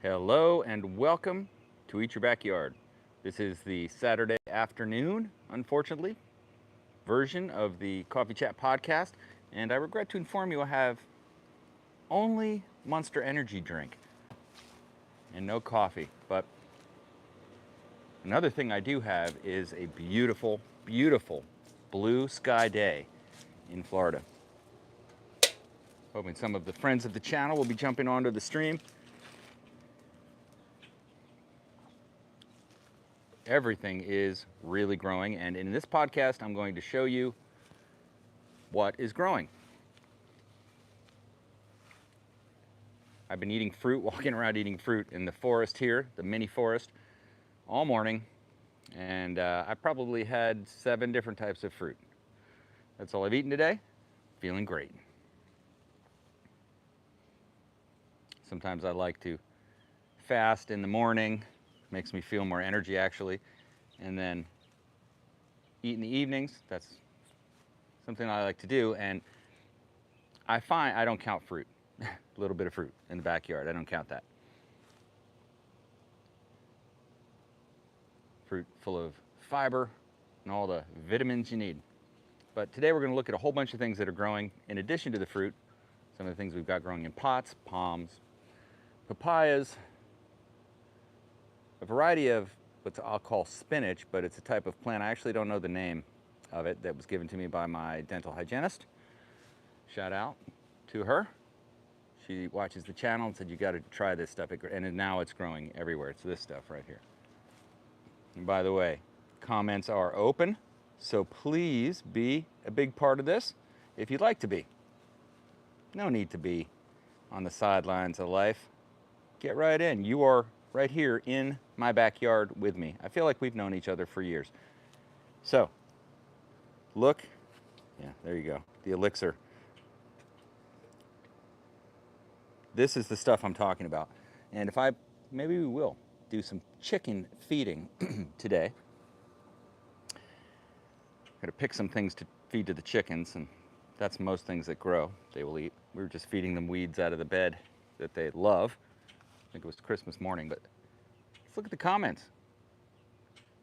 Hello and welcome to Eat Your Backyard. This is the Saturday afternoon, unfortunately, version of the Coffee Chat podcast, and I regret to inform you I have only Monster Energy drink and no coffee. But another thing I do have is a beautiful, beautiful blue sky day in Florida. Hoping some of the friends of the channel will be jumping onto the stream. Everything is really growing, and in this podcast I'm going to show you what is growing. I've been eating fruit, walking around eating fruit in the forest here, the mini forest, all morning, and I probably had 7 different types of fruit. That's all I've eaten today. Feeling great. Sometimes I like to fast in the morning, makes me feel more energy actually, and then eat in the evenings. That's something I like to do, and I find I don't count fruit. A little bit of fruit in the backyard, I don't count that. Fruit full of fiber and all the vitamins you need. But today we're going to look at a whole bunch of things that are growing in addition to the fruit. Some of the things we've got growing in pots, palms, papayas, a variety of what I'll call spinach, but it's a type of plant. I actually don't know the name of it, that was given to me by my dental hygienist. Shout out to her. She watches the channel and said, you got to try this stuff. And now it's growing everywhere. It's this stuff right here. And by the way, comments are open, so please be a big part of this if you'd like to be. No need to be on the sidelines of life. Get right in. You are right here in my backyard with me. I feel like we've known each other for years. So, look. Yeah, there you go. The elixir. This is the stuff I'm talking about. And maybe we will do some chicken feeding today. I'm gonna pick some things to feed to the chickens, and that's most things that grow, they will eat. We were just feeding them weeds out of the bed that they love. I think it was Christmas morning, but let's look at the comments.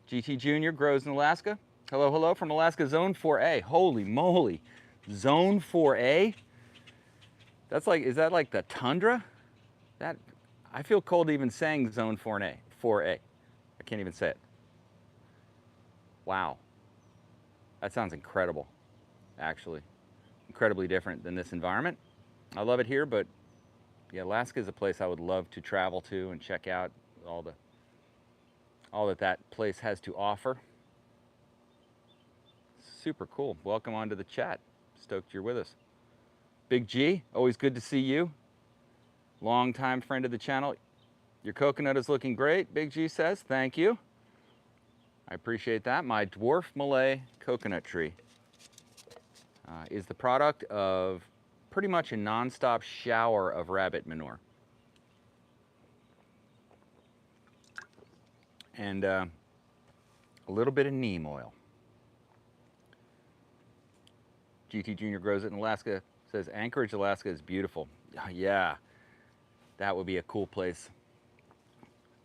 GT Jr. grows in Alaska. Hello, hello from Alaska, Zone 4A. Holy moly, Zone 4A? That's like, is that like the tundra? That, I feel cold even saying Zone 4A. 4A. I can't even say it. Wow. That sounds incredible, actually. Incredibly different than this environment. I love it here, but yeah, Alaska is a place I would love to travel to and check out all that place has to offer. Super cool. Welcome onto the chat. Stoked you're with us. Big G, always good to see you. Longtime friend of the channel. Your coconut is looking great, Big G says. Thank you. I appreciate that. My dwarf Malay coconut tree is the product of pretty much a non-stop shower of rabbit manure. And a little bit of neem oil. GT Jr. grows it in Alaska. Says Anchorage, Alaska is beautiful. Yeah, that would be a cool place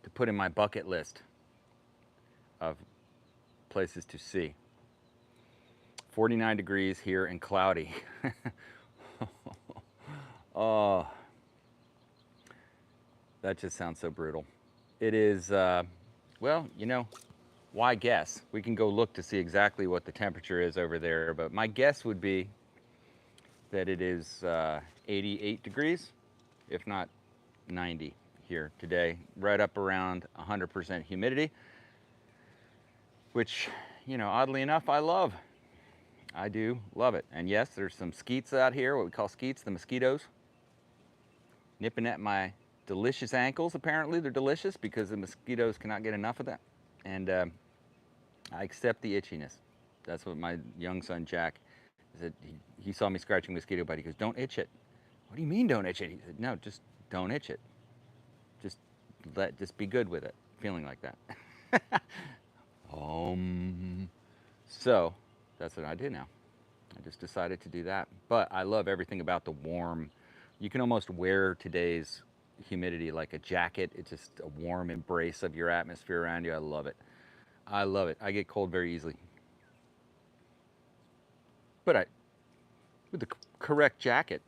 to put in my bucket list of places to see. 49 degrees here and cloudy. Oh, that just sounds so brutal. It is, well, you know, why guess? We can go look to see exactly what the temperature is over there, but my guess would be that it is 88 degrees, if not 90 here today, right up around 100% humidity, which, you know, oddly enough, I love. I do love it. And yes, there's some skeets out here, what we call skeets, the mosquitoes, nipping at my delicious ankles. Apparently they're delicious because the mosquitoes cannot get enough of that. And I accept the itchiness. That's what my young son Jack said. He saw me scratching a mosquito bite. He goes, "Don't itch it." What do you mean don't itch it? He said, "No, just don't itch it. Just be good with it." Feeling like that. So that's what I do now. I just decided to do that. But I love everything about the warm. You can almost wear today's humidity like a jacket. It's just a warm embrace of your atmosphere around you. I love it. I love it. I get cold very easily. But with the correct jacket,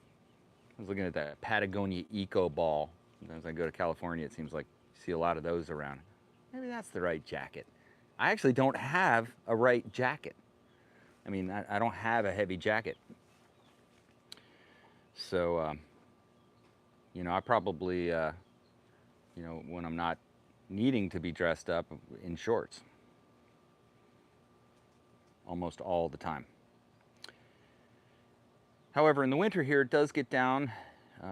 I was looking at that Patagonia Eco Ball. Sometimes I go to California, it seems like you see a lot of those around. Maybe that's the right jacket. I actually don't have a right jacket. I mean, I don't have a heavy jacket. So, I probably, when I'm not needing to be dressed up, in shorts. Almost all the time. However, in the winter here, it does get down.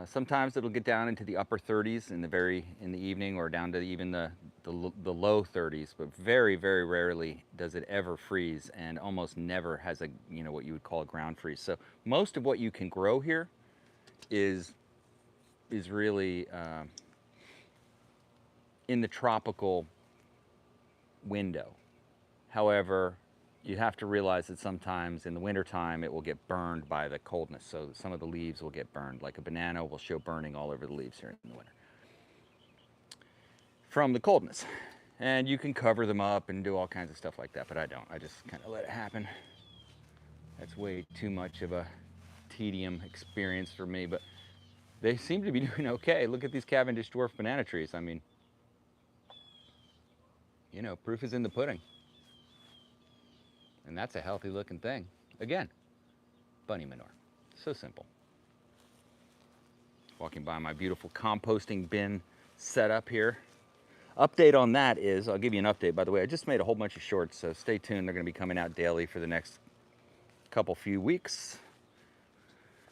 Sometimes it'll get down into the upper 30s in the evening, or down to even the low 30s. But very, very rarely does it ever freeze, and almost never has what you would call a ground freeze. So most of what you can grow here is really in the tropical window. However, you have to realize that sometimes in the wintertime it will get burned by the coldness. So some of the leaves will get burned. Like a banana will show burning all over the leaves here in the winter from the coldness. And you can cover them up and do all kinds of stuff like that, but I don't. I just kind of let it happen. That's way too much of a tedium experience for me, but they seem to be doing okay. Look at these Cavendish dwarf banana trees. I mean, proof is in the pudding. And that's a healthy looking thing. Again, bunny manure. So simple. Walking by my beautiful composting bin setup here. Update on that is, I'll give you an update, by the way. I just made a whole bunch of shorts, so stay tuned. They're going to be coming out daily for the next few weeks.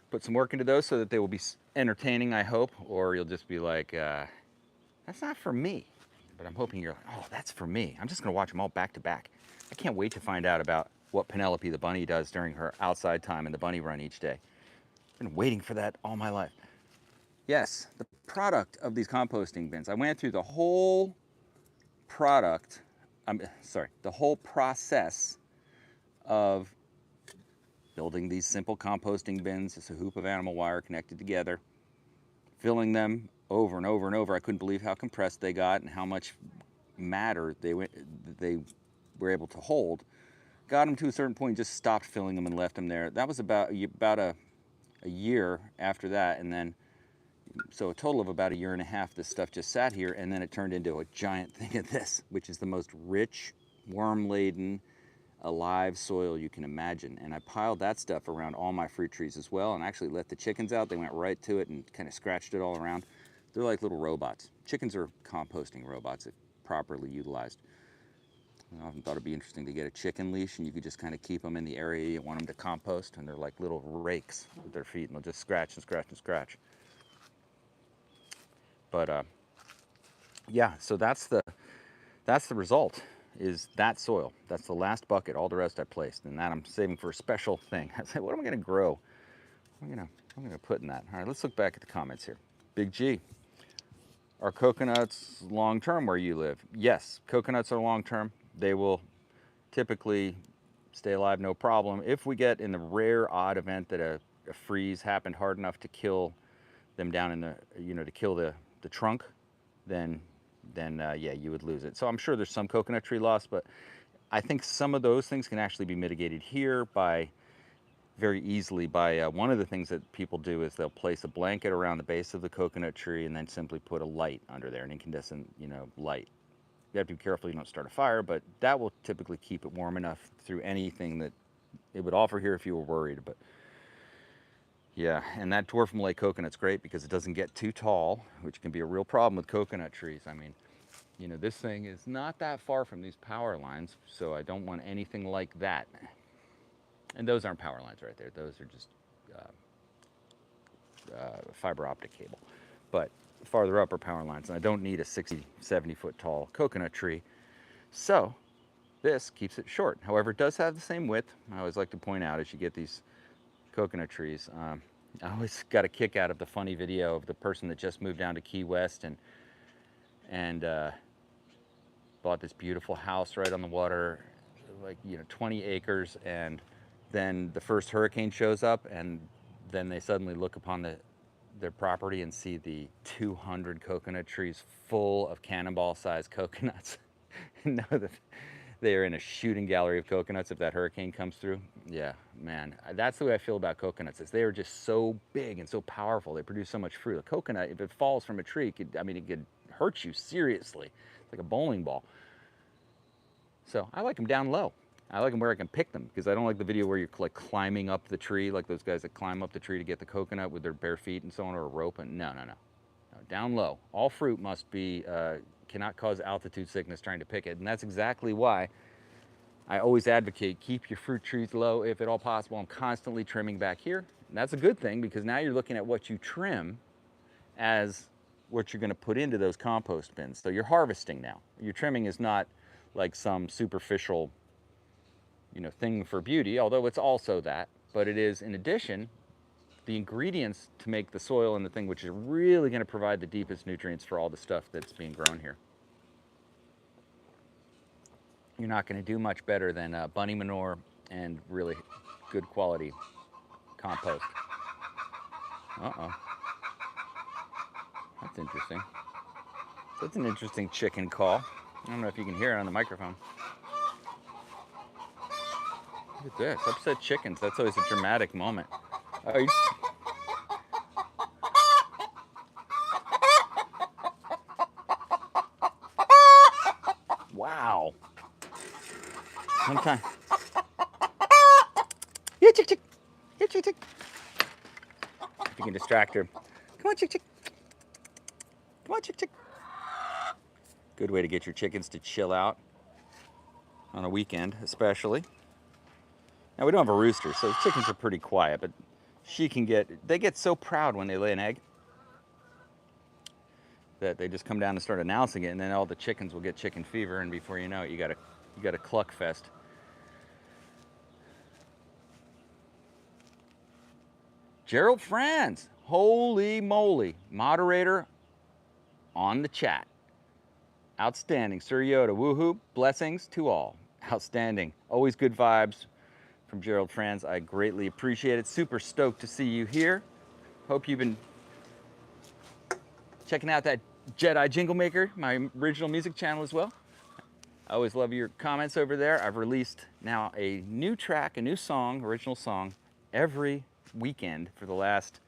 Put some work into those so that they will be entertaining, I hope, or you'll just be like, that's not for me. But I'm hoping you're like, oh, that's for me. I'm just going to watch them all back to back. I can't wait to find out about what Penelope the bunny does during her outside time in the bunny run each day. I've been waiting for that all my life. Yes, the product of these composting bins. I went through the whole the whole process of building these simple composting bins. It's a hoop of animal wire connected together, filling them over and over and over. I couldn't believe how compressed they got and how much matter they were able to hold. Got them to a certain point, just stopped filling them and left them there. That was about a year after that, and then so a total of about a year and a half this stuff just sat here, and then it turned into a giant thing of this, which is the most rich, worm-laden, alive soil you can imagine. And I piled that stuff around all my fruit trees as well, and actually let the chickens out. They went right to it and kind of scratched it all around. They're like little robots. Chickens are composting robots if properly utilized. I often thought it'd be interesting to get a chicken leash, and you could just kind of keep them in the area you want them to compost, and they're like little rakes with their feet, and they'll just scratch and scratch and scratch. But yeah, so that's the result, is that soil. That's the last bucket. All the rest I placed, and that I'm saving for a special thing. I said, what am I going to grow? I'm going to put in that. All right, let's look back at the comments here. Big G. Are coconuts long-term where you live? Yes, coconuts are long-term. They will typically stay alive, no problem. If we get in the rare, odd event that a freeze happened hard enough to kill them down in the, to kill the trunk, then yeah, you would lose it. So I'm sure there's some coconut tree loss, but I think some of those things can actually be mitigated here very easily by one of the things that people do is they'll place a blanket around the base of the coconut tree and then simply put a light under there, an incandescent, light. You have to be careful you don't start a fire, but that will typically keep it warm enough through anything that it would offer here if you were worried. But yeah, and that dwarf Malay coconut's great because it doesn't get too tall, which can be a real problem with coconut trees. I mean, this thing is not that far from these power lines, so I don't want anything like that. And those aren't power lines right there. Those are just fiber optic cable. But farther up are power lines, and I don't need a 60, 70 foot tall coconut tree. So this keeps it short. However, it does have the same width. I always like to point out as you get these coconut trees. I always got a kick out of the funny video of the person that just moved down to Key West and bought this beautiful house right on the water, like 20 acres, and then the first hurricane shows up, and then they suddenly look upon their property and see the 200 coconut trees full of cannonball-sized coconuts, and know that they are in a shooting gallery of coconuts if that hurricane comes through. Yeah, man, that's the way I feel about coconuts, is they are just so big and so powerful. They produce so much fruit. A coconut, if it falls from a tree, it could hurt you seriously. It's like a bowling ball. So I like them down low. I like them where I can pick them, because I don't like the video where you're like climbing up the tree, like those guys that climb up the tree to get the coconut with their bare feet and so on, or a rope. And no, down low. All fruit must be, cannot cause altitude sickness trying to pick it. And that's exactly why I always advocate keep your fruit trees low if at all possible. I'm constantly trimming back here. And that's a good thing, because now you're looking at what you trim as what you're going to put into those compost bins. So you're harvesting now. Your trimming is not like some superficial, thing for beauty, although it's also that, but it is, in addition, the ingredients to make the soil and the thing which is really going to provide the deepest nutrients for all the stuff that's being grown here. You're not going to do much better than bunny manure and really good quality compost. Uh-oh. That's interesting. That's an interesting chicken call. I don't know if you can hear it on the microphone. Look at this, upset chickens. That's always a dramatic moment. Oh, wow. Sometimes. Here, chick, chick. Here, chick, chick. If you can distract her. Come on, chick, chick. Come on, chick, chick. Good way to get your chickens to chill out on a weekend, especially. Now, we don't have a rooster, so chickens are pretty quiet, but they get so proud when they lay an egg that they just come down and start announcing it, and then all the chickens will get chicken fever, and before you know it, you got a cluck fest. Gerald Franz, holy moly, moderator on the chat. Outstanding. Sir Yoda, woohoo, blessings to all. Outstanding. Always good vibes from Gerald Franz. I greatly appreciate it. Super stoked to see you here. Hope you've been checking out that Jedi Jingle Maker, my original music channel as well. I always love your comments over there. I've released now a new track, a new song, original song, every weekend for the last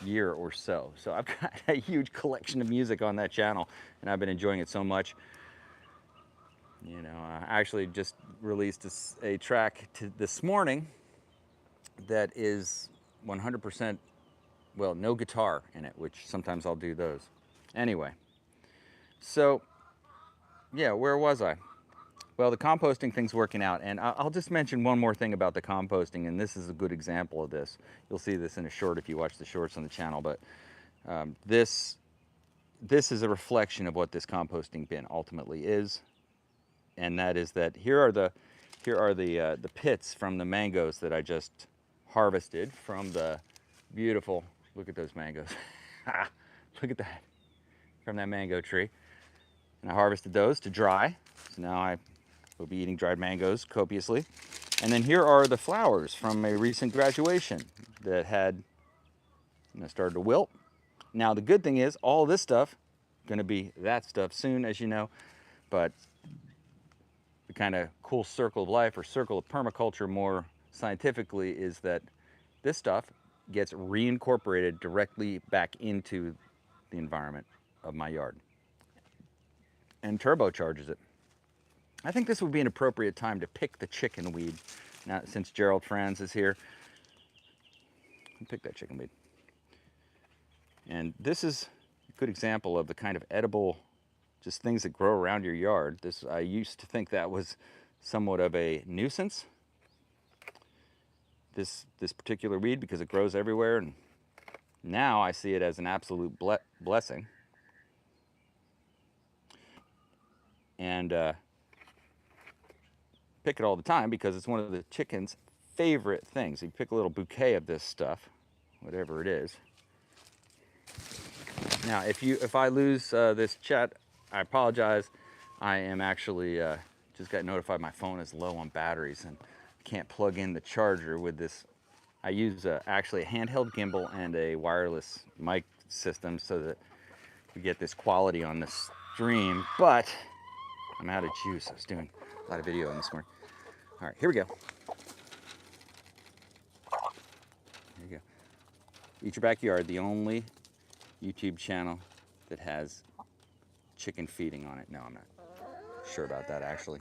year or so. So I've got a huge collection of music on that channel, and I've been enjoying it so much. I actually just released a track this morning that is 100%, well, no guitar in it, which sometimes I'll do those. Anyway, so yeah, where was I? Well, the composting thing's working out, and I'll just mention one more thing about the composting, and this is a good example of this. You'll see this in a short if you watch the shorts on the channel, but this is a reflection of what this composting bin ultimately is, and that is that here are the pits from the mangoes that I just harvested from the beautiful, look at those mangoes, look at that, from that mango tree, and I harvested those to dry, so now I will be eating dried mangoes copiously. And then here are the flowers from a recent graduation that had started to wilt. Now the good thing is all this stuff going to be that stuff soon, as you know, but the kind of cool circle of life, or circle of permaculture more scientifically, is that this stuff gets reincorporated directly back into the environment of my yard and turbocharges it. I think this would be an appropriate time to pick the chicken weed. Now, since Gerald Franz is here, pick that chicken weed. And this is a good example of the kind of edible, just things that grow around your yard. I used to think that was somewhat of a nuisance, this particular weed, because it grows everywhere, and now I see it as an absolute blessing. And pick it all the time because it's one of the chicken's favorite things. You pick a little bouquet of this stuff, whatever it is. Now, if I lose this chat, I apologize. I am actually just got notified my phone is low on batteries and can't plug in the charger with this I use actually a handheld gimbal and a wireless mic system so that we get this quality on the stream, but I'm out of juice. I was doing a lot of video this morning. All right, here we go. There you go. Eat Your Backyard, the only YouTube channel that has chicken feeding on it. No, I'm not sure about that actually.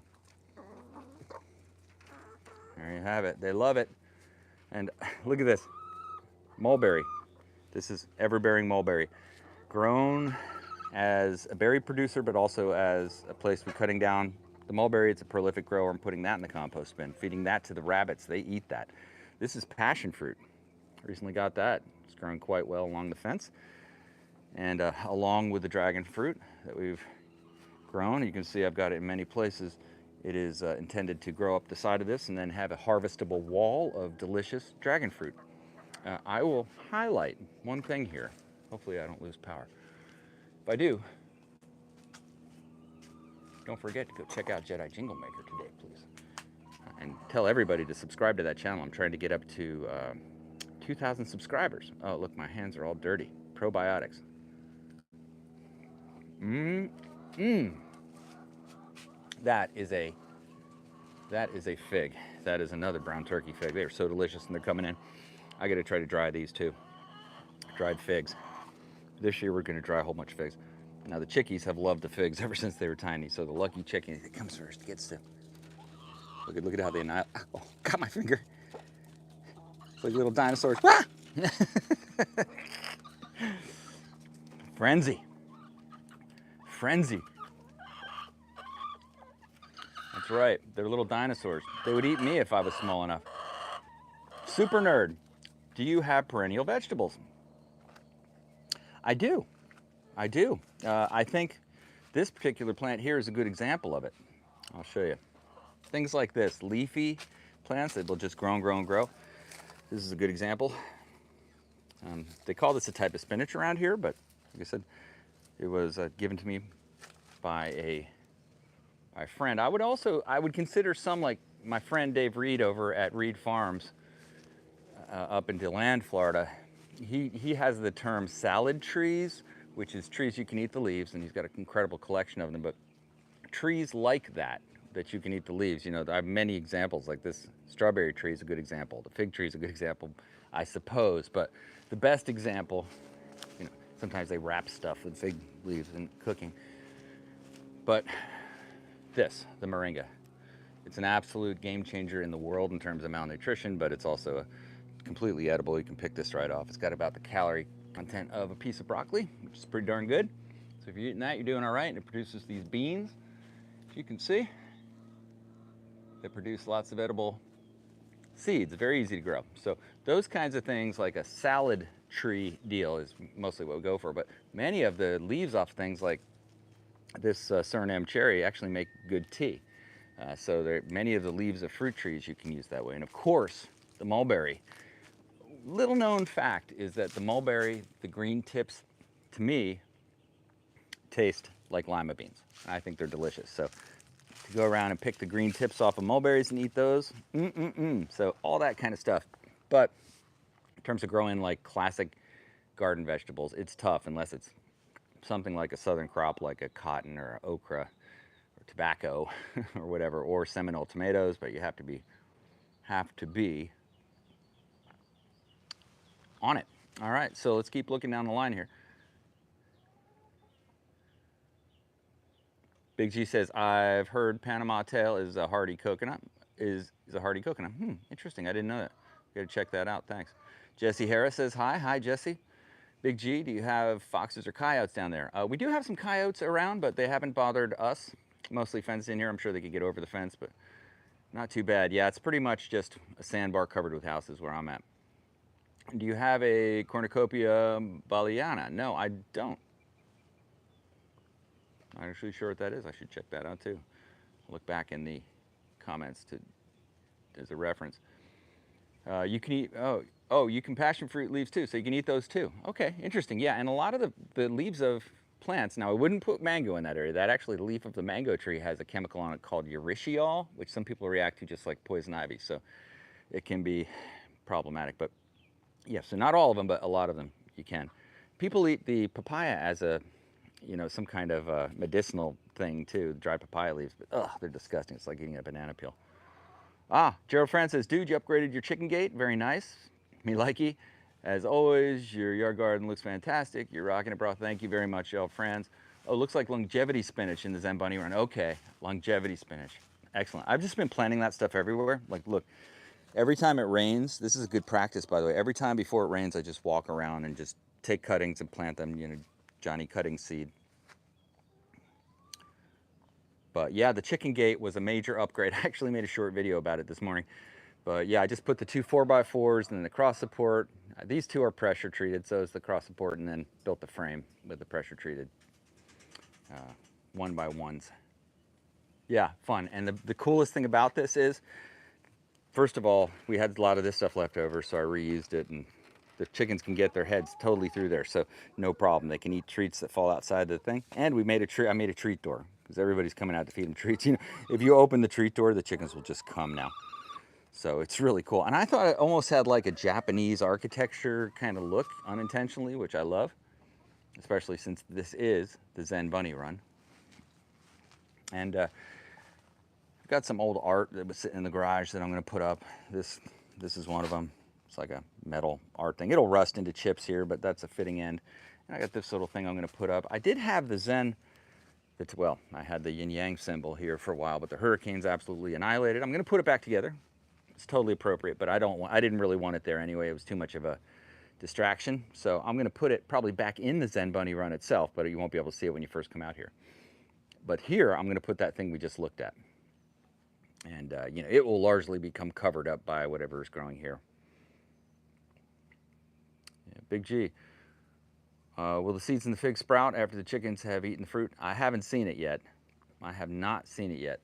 There you have it. They love it. And look at this, mulberry. This is ever-bearing mulberry, grown as a berry producer, but also as a place for cutting down the mulberry. It's a prolific grower. I'm putting that in the compost bin, feeding that to the rabbits. They eat that. This is passion fruit. Recently got that. It's growing quite well along the fence. And along with the dragon fruit that we've grown, you can see I've got it in many places. It is intended to grow up the side of this and then have a harvestable wall of delicious dragon fruit. I will highlight one thing here. Hopefully I don't lose power. If I do, don't forget to go check out Jedi Jingle Maker today, please. And tell everybody to subscribe to that channel. I'm trying to get up to 2,000 subscribers. Oh, look, my hands are all dirty. Probiotics. That is a fig. That is another brown turkey fig. They are so delicious and they're coming in. I got to try to dry these too. Dried figs. This year we're going to dry a whole bunch of figs. Now the chickies have loved the figs ever since they were tiny. So the lucky chicken that comes first gets to. Look at how they annihilate. Oh, got my finger. It's like little dinosaurs. Ah! Frenzy. Frenzy. That's right. They're little dinosaurs. They would eat me if I was small enough. Super nerd. Do you have perennial vegetables? I do. I do. I think this particular plant here is a good example of it. I'll show you. Things like this, leafy plants that will just grow and grow and grow. This is a good example. They call this a type of spinach around here, but like I said, it was given to me by my friend. I would consider some like my friend Dave Reed over at Reed Farms up in DeLand, Florida. He has the term salad trees, which is trees you can eat the leaves, and he's got an incredible collection of them. But trees like that you can eat the leaves. You know, I have many examples like this. Strawberry tree is a good example. The fig tree is a good example, I suppose. But the best example, you know, sometimes they wrap stuff with fig leaves in cooking. But this, the moringa, it's an absolute game changer in the world in terms of malnutrition, but it's also a completely edible. You can pick this right off. It's got about the calorie content of a piece of broccoli, which is pretty darn good. So if you're eating that, you're doing all right. And it produces these beans, as you can see, that produce lots of edible seeds. Very easy to grow. So those kinds of things, like a salad tree deal, is mostly what we go for. But many of the leaves off things like this Suriname cherry actually make good tea. So there are many of the leaves of fruit trees you can use that way. And of course, the mulberry. Little known fact is that the mulberry, the green tips, to me, taste like lima beans. I think they're delicious. So to go around and pick the green tips off of mulberries and eat those, So all that kind of stuff. But in terms of growing like classic garden vegetables, it's tough unless it's something like a southern crop like a cotton or okra or tobacco or whatever, or Seminole tomatoes, but you have to be on it. All right, so let's keep looking down the line here. Big G says, I've heard Panama tail is a hardy coconut. Is a hardy coconut. Interesting, I didn't know that. Gotta check that out, thanks. Jesse Harris says, hi Jesse. Big G, do you have foxes or coyotes down there? We do have some coyotes around, but they haven't bothered us. Mostly fenced in here. I'm sure they could get over the fence, but not too bad. Yeah, it's pretty much just a sandbar covered with houses where I'm at. Do you have a cornucopia baliana? No, I don't. I'm not actually sure what that is. I should check that out too. Look back in the comments as a reference. You can eat, you can passion fruit leaves too, so you can eat those too. Okay, interesting. Yeah, and a lot of the leaves of plants, now I wouldn't put mango in that area. That actually, the leaf of the mango tree has a chemical on it called urushiol, which some people react to just like poison ivy. So it can be problematic. But yeah, so not all of them, but a lot of them you can. People eat the papaya as a, you know, some kind of medicinal thing too, the dried papaya leaves, but ugh, they're disgusting. It's like eating a banana peel. Ah, Gerald Fran says, dude, you upgraded your chicken gate. Very nice. Me likey. As always, your yard garden looks fantastic. You're rocking it, bro. Thank you very much, Gerald Franz. Oh, looks like longevity spinach in the Zen Bunny run. Okay, longevity spinach. Excellent. I've just been planting that stuff everywhere. Like, look, every time it rains, this is a good practice, by the way. Every time before it rains, I just walk around and just take cuttings and plant them, you know, Johnny cutting seed. But yeah, the chicken gate was a major upgrade. I actually made a short video about it this morning. But yeah, I just put the two 4x4s and then the cross support. These two are pressure treated, so is the cross support, and then built the frame with the pressure treated 1x1s. Yeah, fun. And the coolest thing about this is, first of all, we had a lot of this stuff left over, so I reused it, and the chickens can get their heads totally through there, so no problem. They can eat treats that fall outside the thing. And we made I made a treat door, because everybody's coming out to feed them treats. You know, if you open the treat door, the chickens will just come now. So it's really cool. And I thought it almost had like a Japanese architecture kind of look unintentionally, which I love, especially since this is the Zen Bunny run. And I've got some old art that was sitting in the garage that I'm going to put up. This is one of them. It's like a metal art thing. It'll rust into chips here, but that's a fitting end. And I got this little thing I'm going to put up. I did have the Zen, well, I had the yin yang symbol here for a while, but the hurricane's absolutely annihilated. I'm going to put it back together. It's totally appropriate, but I didn't really want it there anyway. It was too much of a distraction. So I'm going to put it probably back in the Zen Bunny run itself, but you won't be able to see it when you first come out here. But here, I'm going to put that thing we just looked at. And, you know, it will largely become covered up by whatever is growing here. Yeah, Big G. Will the seeds in the fig sprout after the chickens have eaten the fruit? I haven't seen it yet. I have not seen it yet.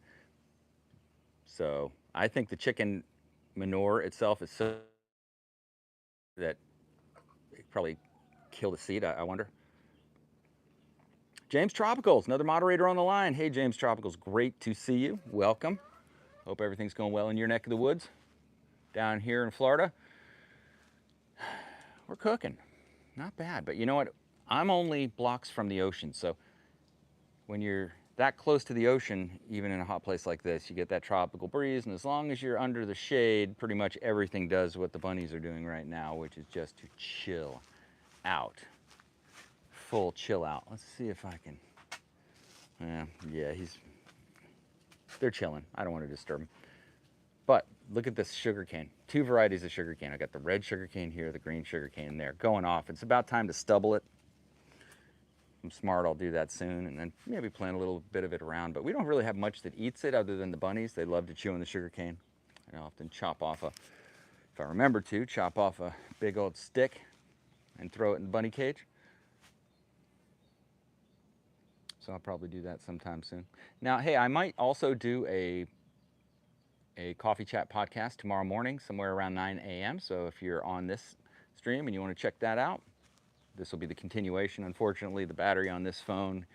So I think the chicken manure itself is so that it probably kill the seed, I wonder. James Tropicals, another moderator on the line. Hey, James Tropicals, great to see you. Welcome. Hope everything's going well in your neck of the woods. Down here in Florida, we're cooking. Not bad, but you know what? I'm only blocks from the ocean, so when you're that close to the ocean, even in a hot place like this, you get that tropical breeze, and as long as you're under the shade, pretty much everything does what the bunnies are doing right now, which is just to chill out. Full chill out. Let's see if I can, yeah, they're chilling. I don't want to disturb them. But look at this sugar cane. Two varieties of sugar cane. I got the red sugar cane here, the green sugar cane there, going off. It's about time to stubble it. I'm smart, I'll do that soon, and then maybe plant a little bit of it around. But we don't really have much that eats it other than the bunnies. They love to chew on the sugar cane. I often chop off if I remember to, chop off a big old stick and throw it in the bunny cage. So I'll probably do that sometime soon. Now, hey, I might also do a coffee chat podcast tomorrow morning, somewhere around 9 a.m. So if you're on this stream and you want to check that out, this will be the continuation. Unfortunately, the battery on this phone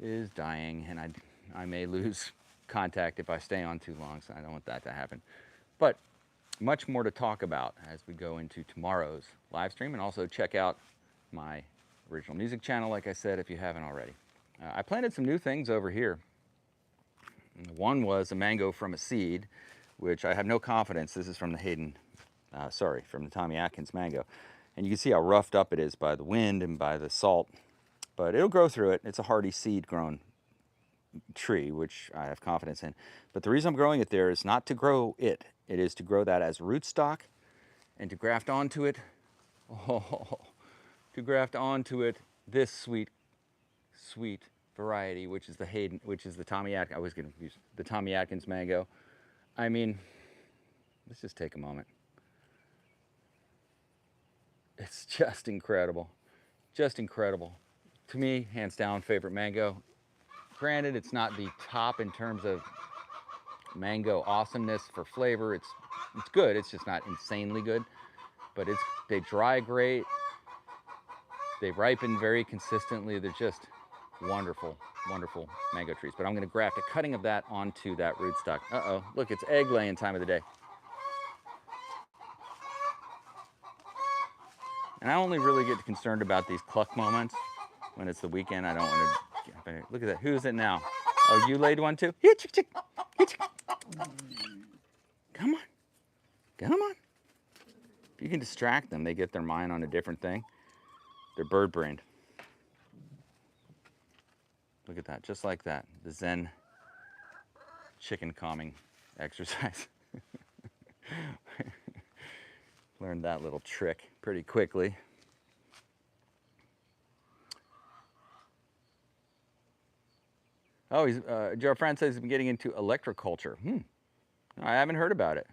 is dying, and I may lose contact if I stay on too long, so I don't want that to happen. But much more to talk about as we go into tomorrow's live stream, and also check out my original music channel, like I said, if you haven't already. I planted some new things over here. One was a mango from a seed, which I have no confidence. This is from the from the Tommy Atkins mango. And you can see how roughed up it is by the wind and by the salt, but it'll grow through it. It's a hardy seed-grown tree, which I have confidence in. But the reason I'm growing it there is not to grow it. It is to grow that as rootstock and to graft onto it, this sweet, sweet variety, which is the Tommy Atkins. I was getting confused. The Tommy Atkins mango. I mean, let's just take a moment. It's just incredible. Just incredible. To me, hands down, favorite mango. Granted, it's not the top in terms of mango awesomeness for flavor. It's good. It's just not insanely good. But they dry great. They ripen very consistently. They're just wonderful, wonderful mango trees. But I'm going to graft a cutting of that onto that rootstock. Uh-oh, look, it's egg laying time of the day. And I only really get concerned about these cluck moments when it's the weekend. I don't want to. Look at that. Who's it now? Oh, you laid one too? Here, chick, chick. Here, chick. Come on. Come on. If you can distract them, they get their mind on a different thing. They're bird brained. Look at that. Just like that. The Zen chicken calming exercise. Learned that little trick pretty quickly. Oh, Joe Fran says he's been getting into electroculture. I haven't heard about it.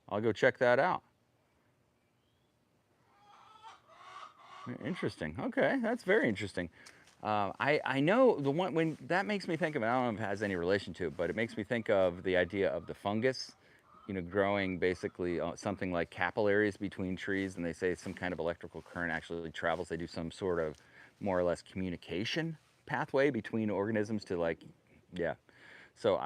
I'll go check that out. Interesting. Okay, that's very interesting. I know the one when that makes me think of. I don't know if it has any relation to it, but it makes me think of the idea of the fungus, growing basically something like capillaries between trees, and they say some kind of electrical current actually travels. They do some sort of more or less communication pathway between organisms to yeah. So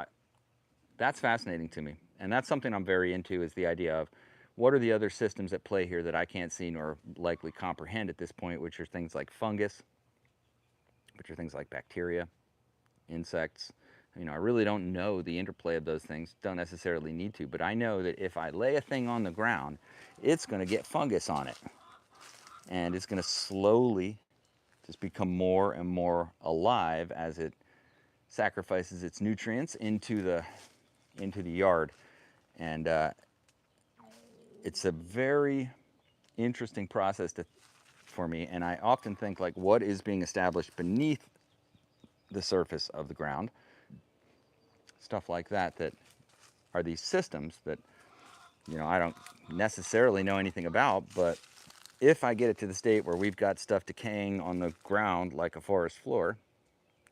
that's fascinating to me, and that's something I'm very into. Is the idea of what are the other systems at play here that I can't see nor likely comprehend at this point, which are things like fungus, which are things like bacteria, insects. I really don't know the interplay of those things, don't necessarily need to, but I know that if I lay a thing on the ground, it's going to get fungus on it. And it's going to slowly just become more and more alive as it sacrifices its nutrients into the yard. And it's a very interesting process for me, and I often think what is being established beneath the surface of the ground, stuff like that are these systems that I don't necessarily know anything about, but if I get it to the state where we've got stuff decaying on the ground like a forest floor,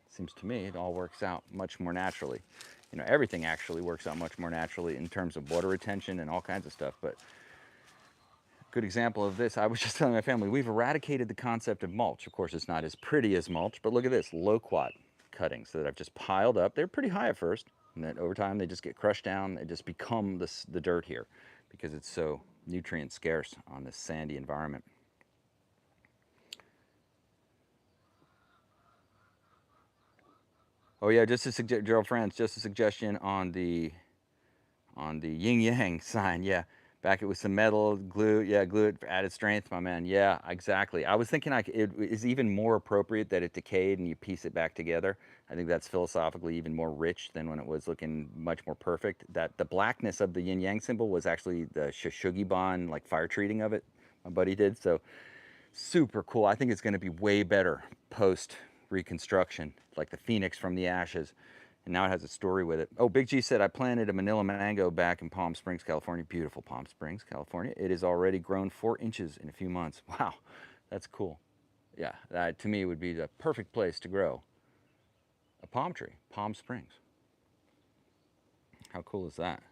it seems to me it all works out much more naturally. Everything actually works out much more naturally in terms of water retention and all kinds of stuff, but good example of this, I was just telling my family, we've eradicated the concept of mulch. Of course, it's not as pretty as mulch, but look at this, loquat cuttings that I've just piled up. They're pretty high at first, and then over time they just get crushed down. They just become the dirt here because it's so nutrient scarce on this sandy environment. Oh yeah, Gerald Franz, just a suggestion on the yin yang sign. Yeah, back it with some metal glue. Yeah, glue it for added strength, my man. Yeah, exactly. I was thinking it is even more appropriate that it decayed and you piece it back together. I think that's philosophically even more rich than when it was looking much more perfect. That the blackness of the yin yang symbol was actually the Shoshugiban fire treating of it. My buddy did, so super cool. I think it's going to be way better post reconstruction, like the phoenix from the ashes. And now it has a story with it. Oh, Big G said, I planted a manila mango back in Palm Springs, California. Beautiful Palm Springs, California. It has already grown 4 inches in a few months. Wow, that's cool. Yeah, that to me would be the perfect place to grow a palm tree, Palm Springs. How cool is that?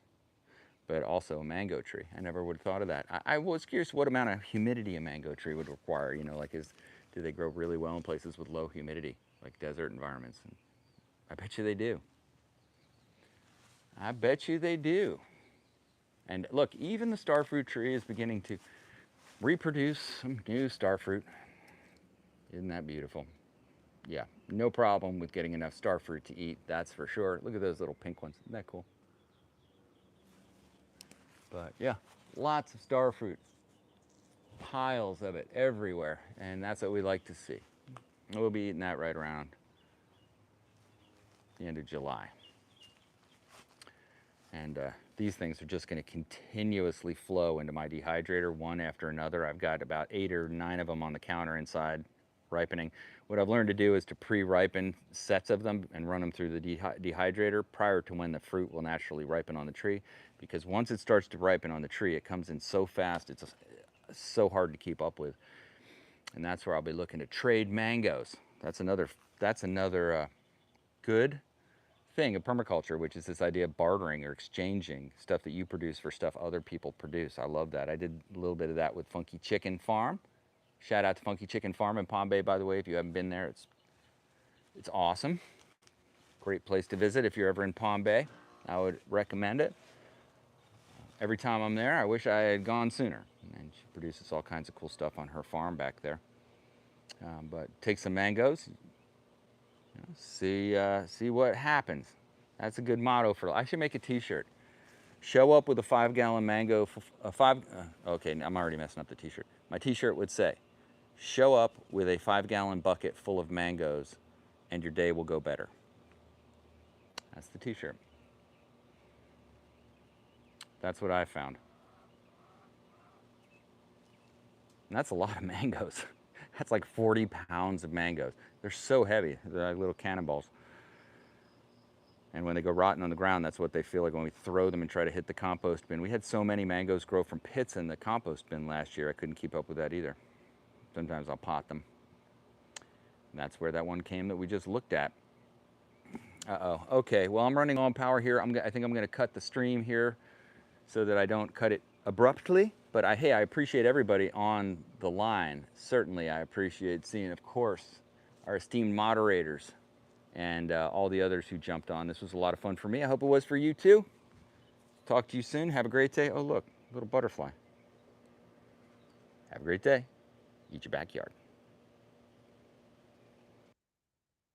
But also a mango tree. I never would have thought of that. I was curious what amount of humidity a mango tree would require. Do they grow really well in places with low humidity, like desert environments? And I bet you they do. I bet you they do. And look, even the starfruit tree is beginning to reproduce some new starfruit. Isn't that beautiful? Yeah, no problem with getting enough starfruit to eat, that's for sure. Look at those little pink ones. Isn't that cool? But yeah, lots of starfruit. Piles of it everywhere. And that's what we like to see. We'll be eating that right around the end of July. And these things are just going to continuously flow into my dehydrator one after another. I've got about 8 or 9 of them on the counter inside ripening. What I've learned to do is to pre-ripen sets of them and run them through the dehydrator prior to when the fruit will naturally ripen on the tree, because once it starts to ripen on the tree, it comes in so fast, it's so hard to keep up with. And that's where I'll be looking to trade mangoes. That's another good thing of permaculture, which is this idea of bartering or exchanging stuff that you produce for stuff other people produce. I love that. I did a little bit of that with Funky Chicken Farm. Shout out to Funky Chicken Farm in Palm Bay, by the way. If you haven't been there, it's awesome. Great place to visit if you're ever in Palm Bay. I would recommend it. Every time I'm there, I wish I had gone sooner. And she produces all kinds of cool stuff on her farm back there. But take some mangoes, you know, see what happens. That's a good motto for. I should make a T-shirt. Show up with a 5-gallon mango. Okay, I'm already messing up the T-shirt. My T-shirt would say, "Show up with a 5-gallon bucket full of mangoes, and your day will go better." That's the T-shirt. That's what I found. And that's a lot of mangoes. That's like 40 pounds of mangoes. They're so heavy. They're like little cannonballs. And when they go rotten on the ground, that's what they feel like when we throw them and try to hit the compost bin. We had so many mangoes grow from pits in the compost bin last year, I couldn't keep up with that either. Sometimes I'll pot them. And that's where that one came that we just looked at. Uh-oh. Okay, well, I'm running on power here. I think I'm going to cut the stream here so that I don't cut it abruptly. But hey, I appreciate everybody on the line. Certainly, I appreciate seeing, of course, our esteemed moderators and all the others who jumped on. This was a lot of fun for me. I hope it was for you too. Talk to you soon. Have a great day. Oh, look, little butterfly. Have a great day. Eat your backyard.